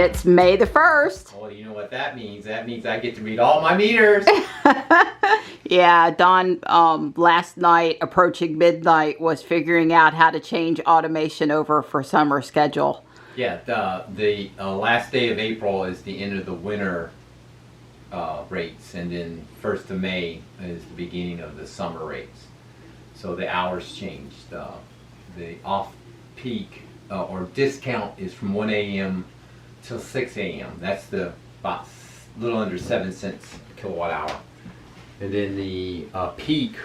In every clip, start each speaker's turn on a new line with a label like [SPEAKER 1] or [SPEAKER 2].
[SPEAKER 1] It's May the 1st.
[SPEAKER 2] Well, you know what that means. That means I get to read all my meters.
[SPEAKER 1] Yeah, Don, last night, approaching midnight, was figuring out how to change automation over for summer schedule.
[SPEAKER 2] Yeah, the last day of April is the end of the winter rates, and then 1st of May is the beginning of the summer rates. So the hours changed. The off-peak or discount is from 1 a.m. till 6 a.m. That's the about a little under 7 cents a kilowatt hour. And then the peak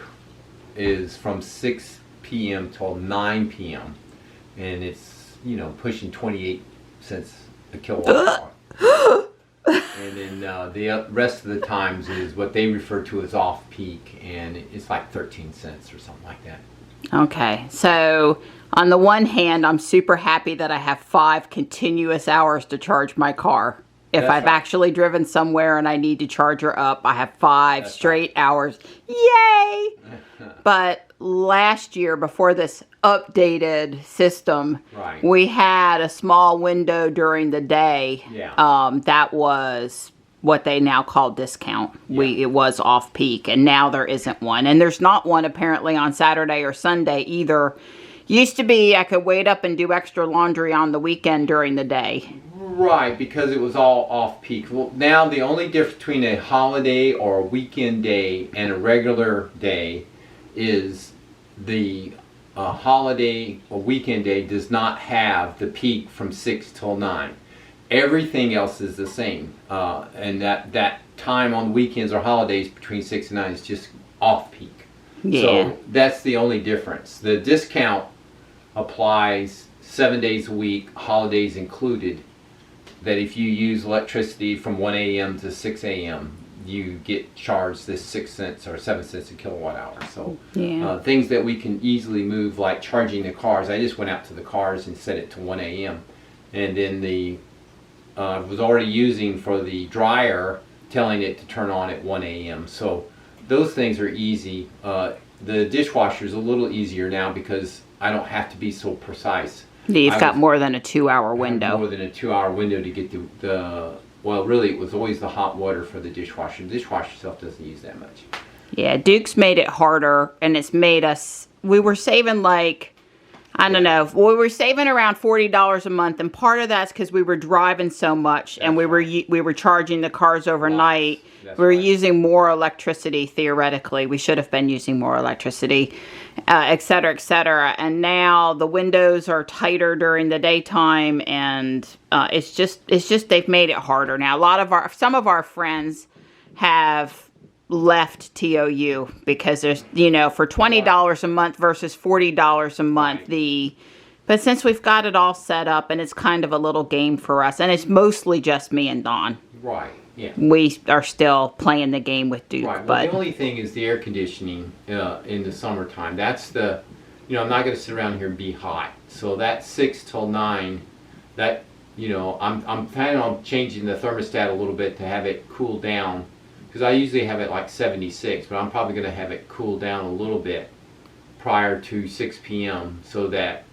[SPEAKER 2] is from 6 p.m. till 9 p.m. and it's, you know, pushing 28 cents a kilowatt hour. And then the rest of the times is what they refer to as off peak, and it's like 13 cents or something like that.
[SPEAKER 1] Okay, so on the one hand, I'm super happy that I have 5 continuous hours to charge my car. If
[SPEAKER 2] That's
[SPEAKER 1] I've
[SPEAKER 2] right.
[SPEAKER 1] actually driven somewhere and I need to charge her up, I have 5
[SPEAKER 2] That's
[SPEAKER 1] straight hours. Yay! But last year, before this updated system,
[SPEAKER 2] Right.
[SPEAKER 1] we had a small window during the day.
[SPEAKER 2] Yeah.
[SPEAKER 1] That was what they now call discount.
[SPEAKER 2] Yeah.
[SPEAKER 1] It was off peak, and now there isn't one. And there's not one apparently on Saturday or Sunday either. Used to be I could wait up and do extra laundry on the weekend during the day.
[SPEAKER 2] Right, because it was all off peak. Well, now the only difference between a holiday or a weekend day and a regular day is the holiday or weekend day does not have the peak from 6 till 9. Everything else is the same, and that time on weekends or holidays between 6 and 9 is just off peak.
[SPEAKER 1] Yeah.
[SPEAKER 2] So that's the only difference. The discount applies 7 days a week, holidays included. That if you use electricity from 1 a.m. to 6 a.m., you get charged this 6 cents or 7 cents a kilowatt hour. So
[SPEAKER 1] Yeah.
[SPEAKER 2] things that we can easily move, like charging the cars. I just went out to the cars and set it to 1 a.m. And then the was already using for the dryer, telling it to turn on at 1 a.m. So those things are easy. The dishwasher is a little easier now because I don't have to be so precise.
[SPEAKER 1] You've got more than a 2-hour window.
[SPEAKER 2] More than a 2-hour window to get the well, really it was always the hot water for the dishwasher. The dishwasher itself doesn't use that much.
[SPEAKER 1] Yeah, Duke's made it harder, and it's made us, we were saving like, I don't know, we were saving around $40 a month, and part of that's because we were driving so much, and we were charging the cars overnight.
[SPEAKER 2] That's
[SPEAKER 1] We were
[SPEAKER 2] right.
[SPEAKER 1] using more electricity, theoretically. We should have been using more electricity, et cetera, et cetera. And now the windows are tighter during the daytime, and it's just they've made it harder. Now, some of our friends have left TOU because there's, you know, for $20 a month versus $40 a month,
[SPEAKER 2] Right.
[SPEAKER 1] but since we've got it all set up, and it's kind of a little game for us, and it's mostly just me and Don.
[SPEAKER 2] Right. Yeah.
[SPEAKER 1] We are still playing the game with Duke,
[SPEAKER 2] Right. Well,
[SPEAKER 1] but
[SPEAKER 2] the only thing is the air conditioning in the summertime. That's the, you know, I'm not going to sit around here and be hot. So that 6 till 9, that, you know, I'm planning on changing the thermostat a little bit to have it cool down, because I usually have it like 76, but I'm probably going to have it cool down a little bit prior to 6 p.m. so that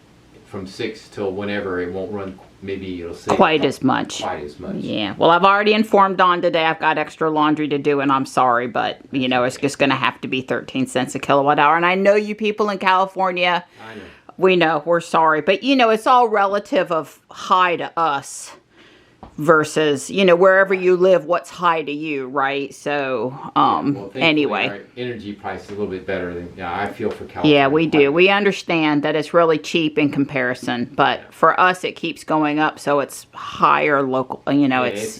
[SPEAKER 2] from 6 till whenever it won't run. Maybe it'll say
[SPEAKER 1] quite as much.
[SPEAKER 2] Quite as much.
[SPEAKER 1] Yeah. Well, I've already informed Don today I've got extra laundry to do, and I'm sorry, but, you know, it's just going to have to be 13 cents a kilowatt hour. And I know you people in California,
[SPEAKER 2] I know.
[SPEAKER 1] we know, we're sorry. But, you know, it's all relative of high to us versus, you know, wherever you live, what's high to you, right? So,
[SPEAKER 2] Well, thankfully,
[SPEAKER 1] anyway.
[SPEAKER 2] our energy price is a little bit better than I feel for California.
[SPEAKER 1] Yeah, we do. We understand that it's really cheap in comparison, but for us, it keeps going up, so it's higher local, you know, it's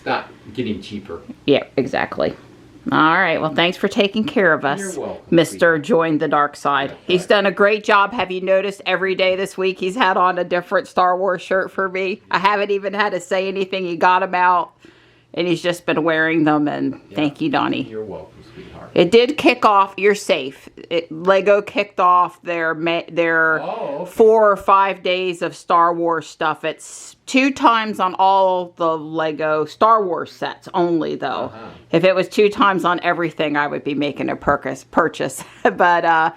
[SPEAKER 2] not getting cheaper.
[SPEAKER 1] Yeah, exactly. All right, well, thanks for taking care of us,
[SPEAKER 2] You're welcome,
[SPEAKER 1] Mr. Join the Dark Side.
[SPEAKER 2] That's
[SPEAKER 1] He's
[SPEAKER 2] right.
[SPEAKER 1] done a great job. Have you noticed every day this week he's had on a different Star Wars shirt for me? I haven't even had to say anything. He got them out, and he's just been wearing them, and thank you, Donnie.
[SPEAKER 2] You're welcome, sweetheart.
[SPEAKER 1] It did kick off. You're safe. Lego kicked off their
[SPEAKER 2] okay.
[SPEAKER 1] 4 or 5 days of Star Wars stuff. It's 2 times on all the Lego Star Wars sets only, though. If it was 2 times on everything, I would be making a purchase. But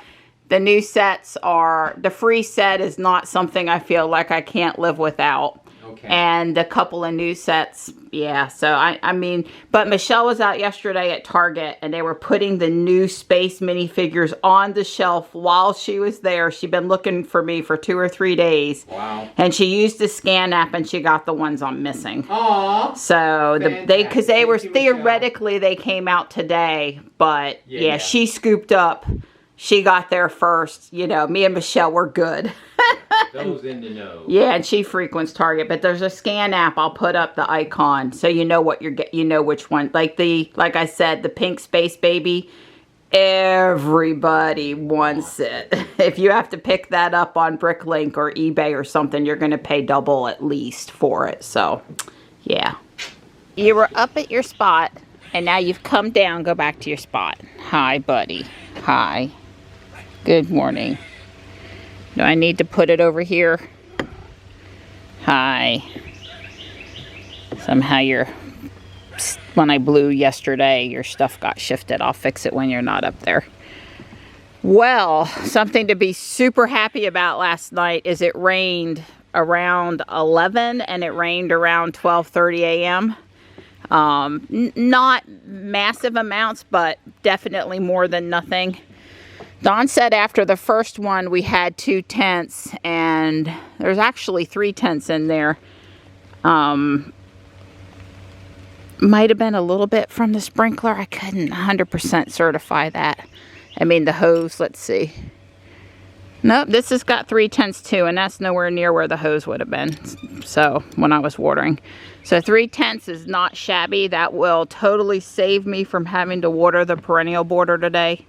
[SPEAKER 1] the new sets are, the free set is not something I feel like I can't live without.
[SPEAKER 2] Okay.
[SPEAKER 1] And a couple of new sets. Yeah, so I mean, but Michelle was out yesterday at Target and they were putting the new Space minifigures on the shelf while she was there. She'd been looking for me for 2 or 3 days.
[SPEAKER 2] Wow.
[SPEAKER 1] And she used the scan app and she got the ones I'm missing.
[SPEAKER 2] Aww.
[SPEAKER 1] So because they were theoretically they came out today, but yeah, she scooped up. She got there first. You know, me and Michelle were good.
[SPEAKER 2] Those in the know.
[SPEAKER 1] Yeah, and she frequents Target, but there's a scan app. I'll put up the icon so you know what you're getting. You know which one. Like I said, the pink Space Baby. Everybody wants it. If you have to pick that up on Bricklink or eBay or something, you're going to pay double at least for it. So, yeah. You were up at your spot, and now you've come down. Go back to your spot. Hi, buddy. Hi. Good morning. Do I need to put it over here? Hi. Somehow when I blew yesterday, your stuff got shifted. I'll fix it when you're not up there. Well, something to be super happy about last night is it rained around 11 and it rained around 12:30 a.m. Not massive amounts, but definitely more than nothing. Dawn said after the first one we had 2 tents, and there's actually 3 tents in there. Might have been a little bit from the sprinkler. I couldn't 100% certify that. I mean the hose, let's see. Nope, this has got 3 tents too, and that's nowhere near where the hose would have been. So, when I was watering. So 3 tents is not shabby. That will totally save me from having to water the perennial border today.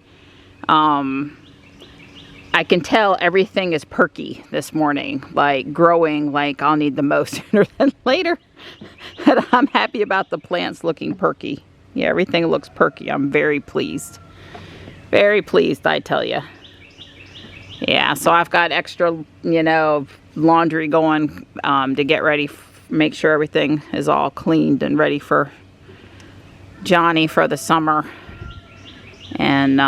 [SPEAKER 1] I can tell everything is perky this morning, like growing like I'll need the most sooner than later. But I'm happy about the plants looking perky. Yeah, everything looks perky. I'm very pleased. Very pleased, I tell you. Yeah, so I've got extra, you know, laundry going to get ready, make sure everything is all cleaned and ready for Johnny for the summer. And,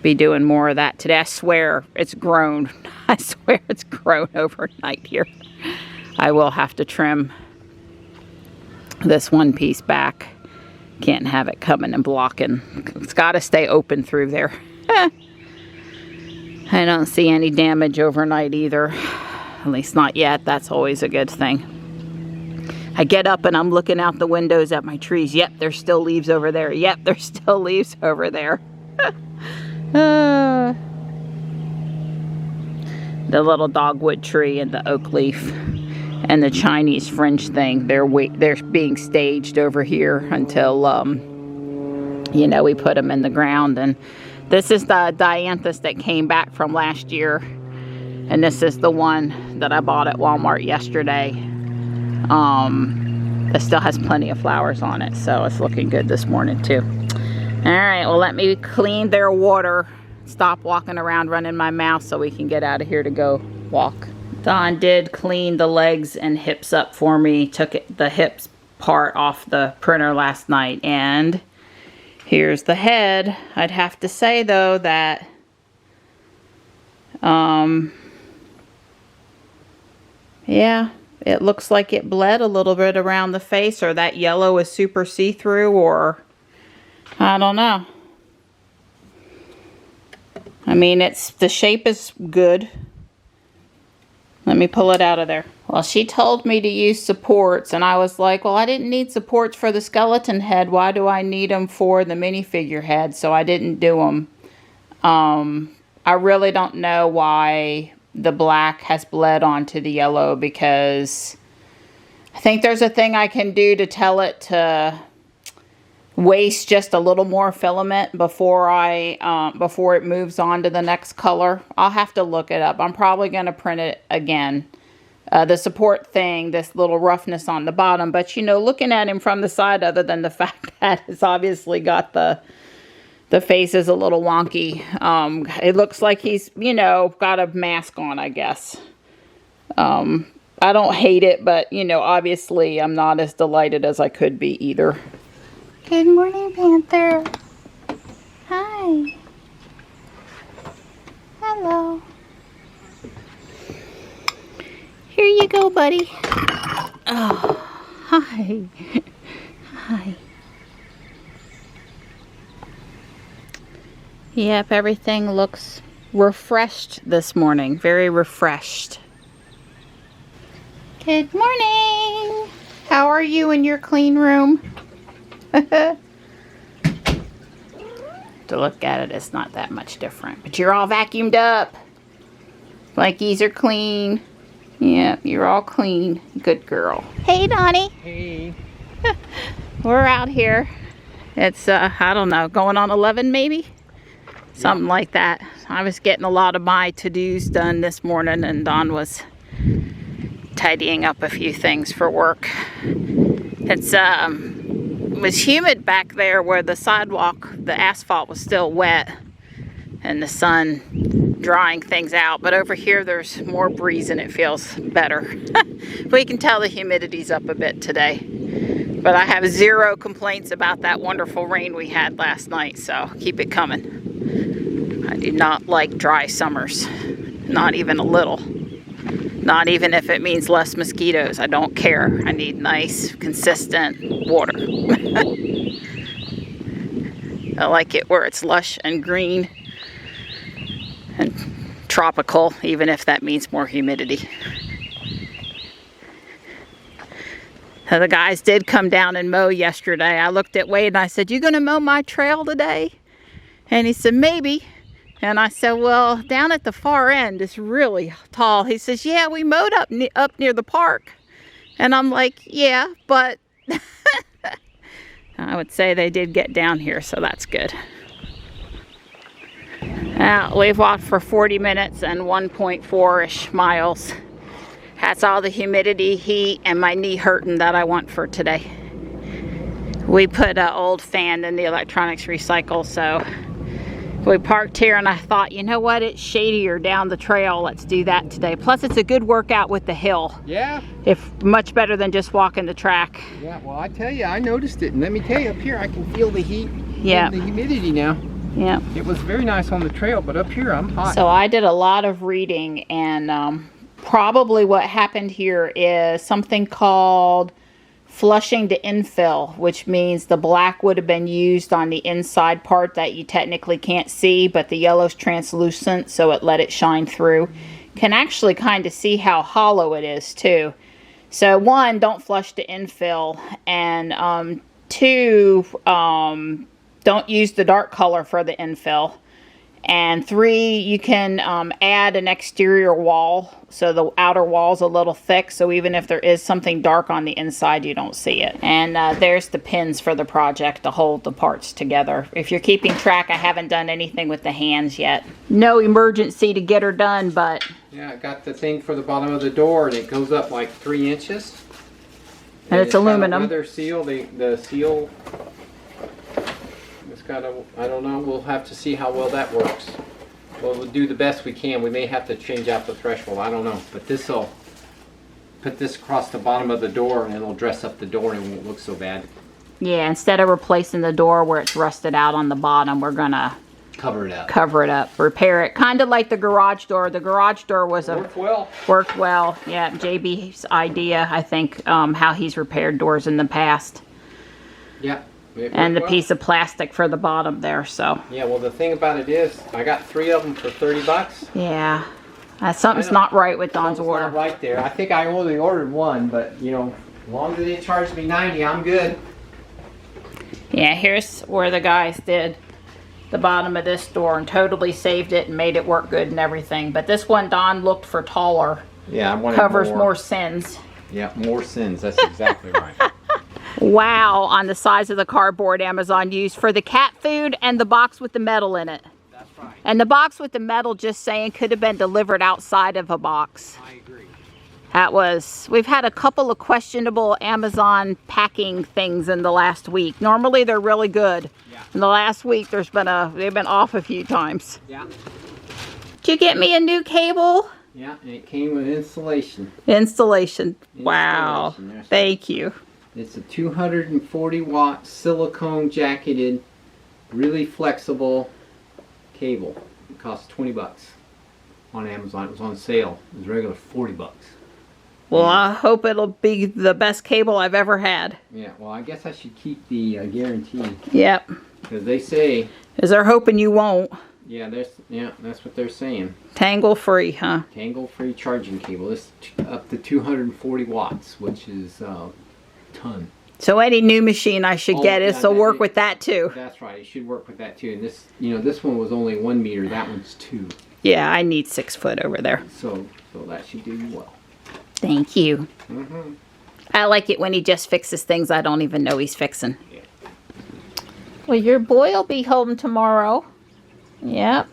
[SPEAKER 1] be doing more of that today. I swear it's grown. I swear it's grown overnight here. I will have to trim this one piece back. Can't have it coming and blocking. It's got to stay open through there. I don't see any damage overnight either. At least not yet. That's always a good thing. I get up and I'm looking out the windows at my trees. Yep, there's still leaves over there. Yep, there's still leaves over there. The little dogwood tree and the oak leaf and the Chinese fringe thing, they're being staged over here until you know, we put them in the ground. And this is the dianthus that came back from last year, and this is the one that I bought at Walmart yesterday. It still has plenty of flowers on it, so it's looking good this morning too. Alright, well, let me clean their water. Stop walking around running my mouth so we can get out of here to go walk. Dawn did clean the legs and hips up for me. Took the hips part off the printer last night. And here's the head. I'd have to say, though, that yeah, it looks like it bled a little bit around the face, or that yellow is super see-through, or I don't know. I mean, the shape is good. Let me pull it out of there. Well, she told me to use supports, and I was like, well, I didn't need supports for the skeleton head. Why do I need them for the minifigure head? So I didn't do them. I really don't know why the black has bled onto the yellow, because I think there's a thing I can do to tell it to waste just a little more filament before it moves on to the next color. I'll have to look it up. I'm probably going to print it again. The support thing, this little roughness on the bottom, but you know, looking at him from the side, other than the fact that it's obviously got the face is a little wonky. It looks like he's, you know, got a mask on, I guess. I don't hate it, but you know, obviously I'm not as delighted as I could be either. Good morning, Panther. Hi. Hello. Here you go, buddy. Oh, hi. Hi. Yep, everything looks refreshed this morning. Very refreshed. Good morning. How are you in your clean room? To look at it, it's not that much different. But you're all vacuumed up. Blankies are clean. Yeah, you're all clean. Good girl. Hey, Donnie.
[SPEAKER 2] Hey.
[SPEAKER 1] We're out here. It's, I don't know, going on 11 maybe? Something like that. I was getting a lot of my to-dos done this morning, and Dawn was tidying up a few things for work. It was humid back there where the sidewalk, the asphalt was still wet, and the sun drying things out. But over here there's more breeze and it feels better. We can tell the humidity's up a bit today. But I have zero complaints about that wonderful rain we had last night, so keep it coming. I do not like dry summers. Not even a little. Not even if it means less mosquitoes. I don't care. I need nice, consistent water. I like it where it's lush and green and tropical, even if that means more humidity. The guys did come down and mow yesterday. I looked at Wade and I said, "You gonna mow my trail today?" And he said, "Maybe." And I said, "Well, down at the far end, it's really tall." He says, "Yeah, we mowed up near the park." And I'm like, "Yeah, but..." I would say they did get down here, so that's good. Now, we've walked for 40 minutes and 1.4-ish miles. That's all the humidity, heat, and my knee hurting that I want for today. We put an old fan in the electronics recycle, so we parked here and I thought, you know what, it's shadier down the trail. Let's do that today. Plus, it's a good workout with the hill.
[SPEAKER 3] Yeah.
[SPEAKER 1] If much better than just walking the track.
[SPEAKER 3] Yeah, well, I tell you, I noticed it. And let me tell you, up here, I can feel the heat
[SPEAKER 1] Yeah.
[SPEAKER 3] and the humidity now.
[SPEAKER 1] Yeah.
[SPEAKER 3] It was very nice on the trail, but up here, I'm hot.
[SPEAKER 1] So I did a lot of reading, and probably what happened here is something called flushing to infill, which means the black would have been used on the inside part that you technically can't see, but the yellow's translucent, so it let it shine through. Can actually kind of see how hollow it is too. So one, don't flush to infill, and two, don't use the dark color for the infill. And three, you can add an exterior wall, so the outer wall's a little thick, so even if there is something dark on the inside, you don't see it. And there's the pins for the project to hold the parts together. If you're keeping track, I haven't done anything with the hands yet. No emergency to get her done, but...
[SPEAKER 3] Yeah, I got the thing for the bottom of the door, and it goes up like 3 inches.
[SPEAKER 1] And it's aluminum.
[SPEAKER 3] Leather seal, the seal... It's got a, I don't know, we'll have to see how well that works. Well, we'll do the best we can. We may have to change out the threshold, I don't know. But this'll put this across the bottom of the door and it'll dress up the door and it won't look so bad.
[SPEAKER 1] Yeah, instead of replacing the door where it's rusted out on the bottom, we're gonna
[SPEAKER 2] Cover it up.
[SPEAKER 1] cover it up, repair it. Kind of like the garage door. The garage door was worked well. Yeah, JB's idea, I think, how he's repaired doors in the past.
[SPEAKER 3] Yeah.
[SPEAKER 1] And the piece of plastic for the bottom there, so.
[SPEAKER 3] Yeah, well, the thing about it is, I got 3 of them for $30.
[SPEAKER 1] Yeah, something's not right with Dawn's order.
[SPEAKER 3] Not right there. I think I only ordered 1, but you know, as long as they didn't charge me $90, I'm good.
[SPEAKER 1] Yeah, here's where the guys did the bottom of this door and totally saved it and made it work good and everything. But this one, Dawn looked for taller.
[SPEAKER 3] Yeah, I wanted
[SPEAKER 1] covers more sins.
[SPEAKER 3] Yeah, more sins. That's exactly right.
[SPEAKER 1] Wow, on the size of the cardboard Amazon used for the cat food and the box with the metal in it.
[SPEAKER 3] That's right.
[SPEAKER 1] And the box with the metal, just saying, could have been delivered outside of a box.
[SPEAKER 3] I agree.
[SPEAKER 1] That was, we've had a couple of questionable Amazon packing things in the last week. Normally they're really good.
[SPEAKER 3] Yeah.
[SPEAKER 1] In the last week they've been off a few times.
[SPEAKER 3] Yeah.
[SPEAKER 1] Did you get me a new cable?
[SPEAKER 3] Yeah, and it came with installation.
[SPEAKER 1] Installation. Wow. Thank you.
[SPEAKER 3] It's a 240 watt silicone jacketed, really flexible cable. It costs $20 on Amazon. It was on sale. It was regular $40.
[SPEAKER 1] Well, I hope it'll be the best cable I've ever had.
[SPEAKER 3] Yeah, well, I guess I should keep the guarantee.
[SPEAKER 1] Yep.
[SPEAKER 3] Because they say...
[SPEAKER 1] Is they're hoping you won't.
[SPEAKER 3] Yeah, that's what they're saying.
[SPEAKER 1] Tangle free, huh?
[SPEAKER 3] Tangle free charging cable. This up to 240 watts, which is a ton.
[SPEAKER 1] So any new machine I should get, this will work with that too.
[SPEAKER 3] That's right. It should work with that too. And this, this one was only 1 meter. That one's 2.
[SPEAKER 1] Yeah, I need 6 foot over there.
[SPEAKER 3] So that should do you well.
[SPEAKER 1] Thank you. I like it when he just fixes things I don't even know he's fixing.
[SPEAKER 3] Yeah.
[SPEAKER 1] Well, your boy will be home tomorrow. Yep.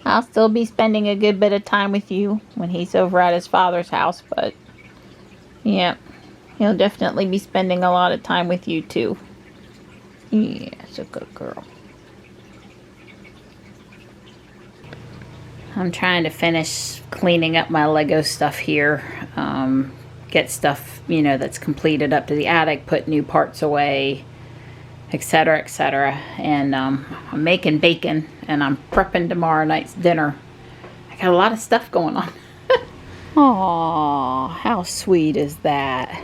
[SPEAKER 1] I'll still be spending a good bit of time with you when he's over at his father's house, but yep, he'll definitely be spending a lot of time with you too. Yeah, it's a good girl. I'm trying to finish cleaning up my Lego stuff here. Get stuff, that's completed up to the attic, put new parts away, etc., etc. And I'm making bacon, and I'm prepping tomorrow night's dinner. I got a lot of stuff going on. Aw, how sweet is that?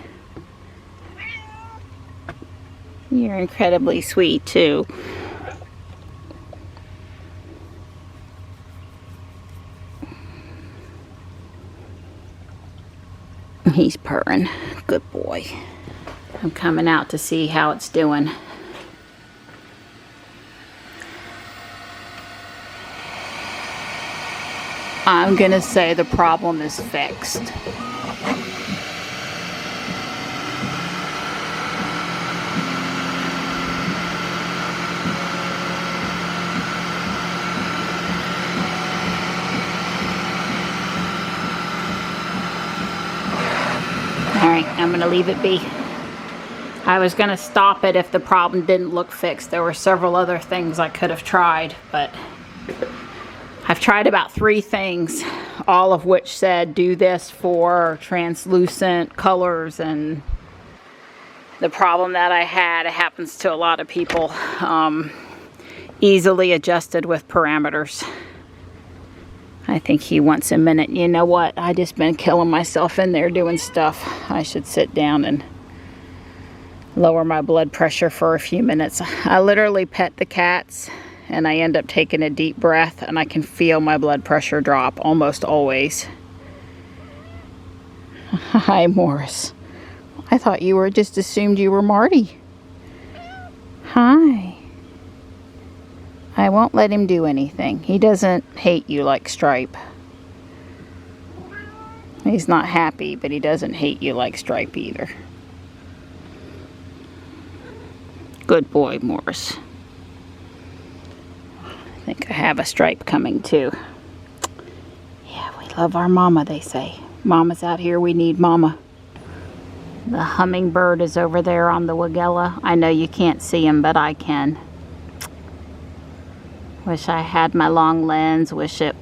[SPEAKER 1] You're incredibly sweet, too. He's purring. Good boy. I'm coming out to see how it's doing. I'm gonna say the problem is fixed. Alright, I'm gonna leave it be. I was gonna stop it if the problem didn't look fixed. There were several other things I could have tried, but I've tried about 3 things, all of which said do this for translucent colors, and the problem that I had, it happens to a lot of people, easily adjusted with parameters. I think he wants a minute. You know what? I just been killing myself in there doing stuff. I should sit down and lower my blood pressure for a few minutes. I literally pet the cats and I end up taking a deep breath and I can feel my blood pressure drop almost always. Hi, Morris. I thought you were just assumed you were Marty. Hi. I won't let him do anything. He doesn't hate you like Stripe. He's not happy, but he doesn't hate you like Stripe either. Good boy, Morris. I think I have a Stripe coming too. Yeah, we love our mama, they say. Mama's out here, we need mama. The hummingbird is over there on the Wagella. I know you can't see him, but I can. Wish I had my long lens. Wish it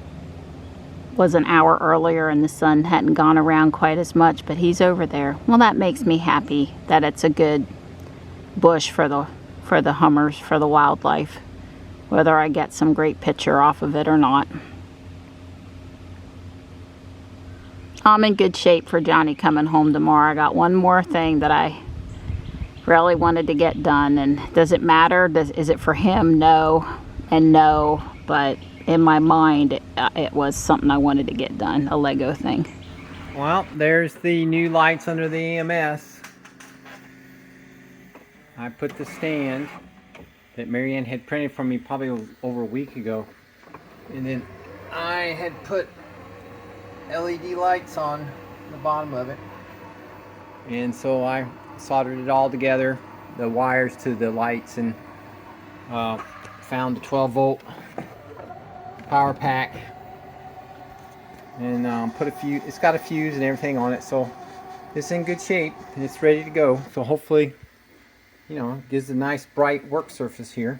[SPEAKER 1] was an hour earlier and the sun hadn't gone around quite as much, but he's over there. Well, that makes me happy that it's a good bush for the hummers, for the wildlife, whether I get some great picture off of it or not. I'm in good shape for Johnny coming home tomorrow. I got one more thing that I really wanted to get done, and does it matter? Is it for him? No. And no, but in my mind, it was something I wanted to get done, a Lego thing.
[SPEAKER 3] Well, there's the new lights under the EMS. I put the stand that Marianne had printed for me probably over a week ago. And then I had put LED lights on the bottom of it. And so I soldered it all together, the wires to the lights, and found a 12-volt power pack and put a fuse. It's got a fuse and everything on it, so it's in good shape and it's ready to go. So hopefully, it gives a nice bright work surface here,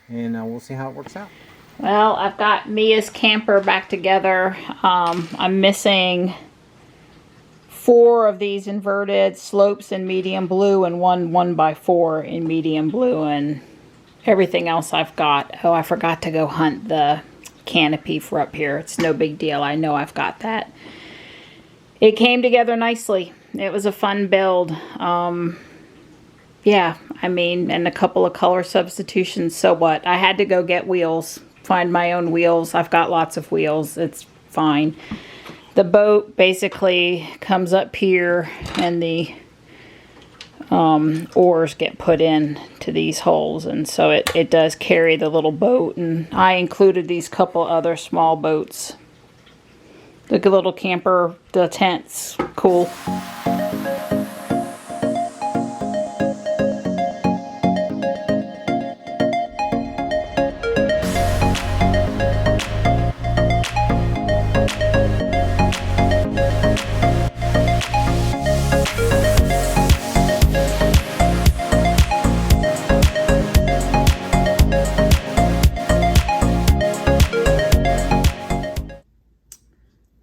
[SPEAKER 3] and we'll see how it works out.
[SPEAKER 1] Well, I've got Mia's camper back together. I'm missing 4 of these inverted slopes in medium blue and one 1x4 in medium blue, and everything else I've got. Oh, I forgot to go hunt the canopy for up here. It's no big deal. I know I've got that. it came together nicely. It was a fun build. Yeah, I mean, and a couple of color substitutions, so what? I had to go get wheels, find my own wheels. I've got lots of wheels. It's fine. The boat basically comes up here, and the oars get put in to these holes, and so it does carry the little boat. And I included these couple other small boats. Look, a little camper, the tent's cool.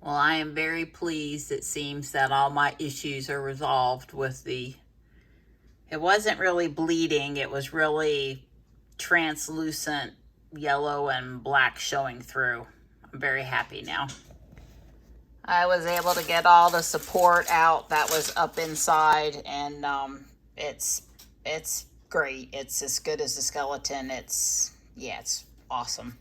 [SPEAKER 1] Well, I am very pleased. It seems that all my issues are resolved with the, it wasn't really bleeding, it was really translucent yellow and black showing through. I'm very happy now. I was able to get all the support out that was up inside, and it's great. It's as good as the skeleton. It's awesome.